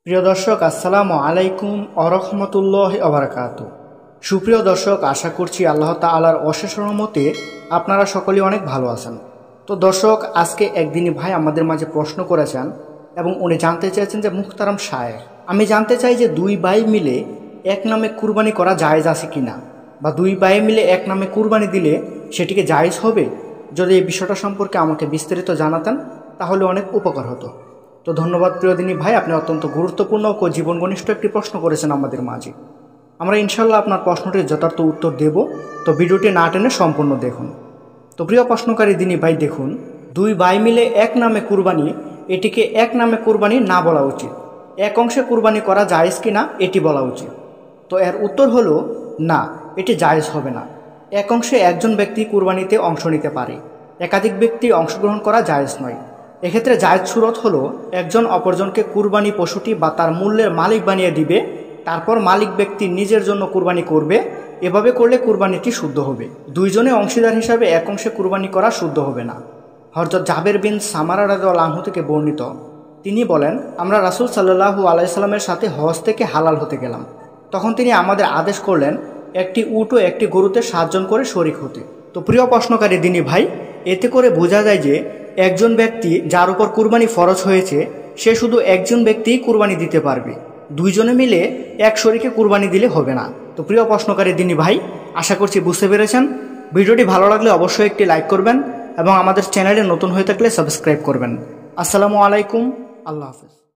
প্রিয় দর্শক, আসসালামু আলাইকুম আরহামতুল্লাহি ওয়া বারাকাতুহু। সুপ্রিয় দর্শক, আশা করছি আল্লাহ তাআলার অশেষ রহমতে আপনারা সকলেই অনেক ভালো আছেন। তো দর্শক, আজকে একদিনই ভাই আমাদের মাঝে প্রশ্ন করেছেন এবং উনি জানতে চাইছেন যে মুহতারাম শায়েখ, আমি জানতে চাই যে দুই ভাই মিলে এক নামে কুরবানি করা জায়েজ আছে কিনা, বা দুই ভাই মিলে এক নামে কুরবানি দিলে সেটিকে জায়েজ হবে? যদি এই বিষয়টা সম্পর্কে আমাকে বিস্তারিত জানাতেন তাহলে অনেক উপকার হতো। তো ধন্যবাদ প্রিয় দিনী ভাই, আপনি অত্যন্ত গুরুত্বপূর্ণ ও জীবন ঘনিষ্ঠ একটি প্রশ্ন করেছেন আমাদের মাঝে। আমরা ইনশাল্লাহ আপনার প্রশ্নটির যথার্থ উত্তর দেব। তো ভিডিওটি না টেনে সম্পূর্ণ দেখুন। তো প্রিয় প্রশ্নকারী দিনী ভাই, দেখুন, দুই ভাই মিলে এক নামে কুরবানি, এটিকে এক নামে কুরবানি না বলা উচিত। এক অংশে কুরবানি করা জায়েজ কিনা এটি বলা উচিত। তো এর উত্তর হলো না, এটি জায়েজ হবে না। এক অংশে একজন ব্যক্তি কুরবানিতে অংশ নিতে পারে, একাধিক ব্যক্তি অংশগ্রহণ করা জায়েজ নয়। এক্ষেত্রে জায়েজ সুরত হলো একজন অপরজনকে কুরবানি পশুটি বা তার মূল্যের মালিক বানিয়ে দিবে, তারপর মালিক ব্যক্তি নিজের জন্য কুরবানি করবে। এভাবে করলে কুরবানিটি শুদ্ধ হবে। দুইজনে অংশীদার হিসাবে এক অংশে কুরবানি করা শুদ্ধ হবে না। হযরত জাবের বিন সামারা রাদিয়াল্লাহু আনহু থেকে বর্ণিত, তিনি বলেন, আমরা রাসূল সাল্লাল্লাহু আলাইহি সাল্লামের সাথে হজ থেকে হালাল হতে গেলাম। তখন তিনি আমাদের আদেশ করলেন একটি উট ও একটি গরুতে 7 জন করে শরীক হতে। তো প্রিয় প্রশ্নকারী দিনী ভাই, এতে করে বোঝা যায় যে একজন ব্যক্তি যার উপর কুরবানি ফরজ হয়েছে সে শুধু একজন ব্যক্তিই কুরবানি দিতে পারবে, দুইজনে মিলে এক শরীকে কুরবানি দিলে হবে না। তো প্রিয় প্রশ্নকারী দিনী ভাই, আশা করছি বুঝতে পেরেছেন। ভিডিওটি ভালো লাগলে অবশ্যই একটি লাইক করবেন এবং আমাদের চ্যানেলে নতুন হয়ে থাকলে সাবস্ক্রাইব করবেন। আসসালামু আলাইকুম, আল্লাহ হাফেজ।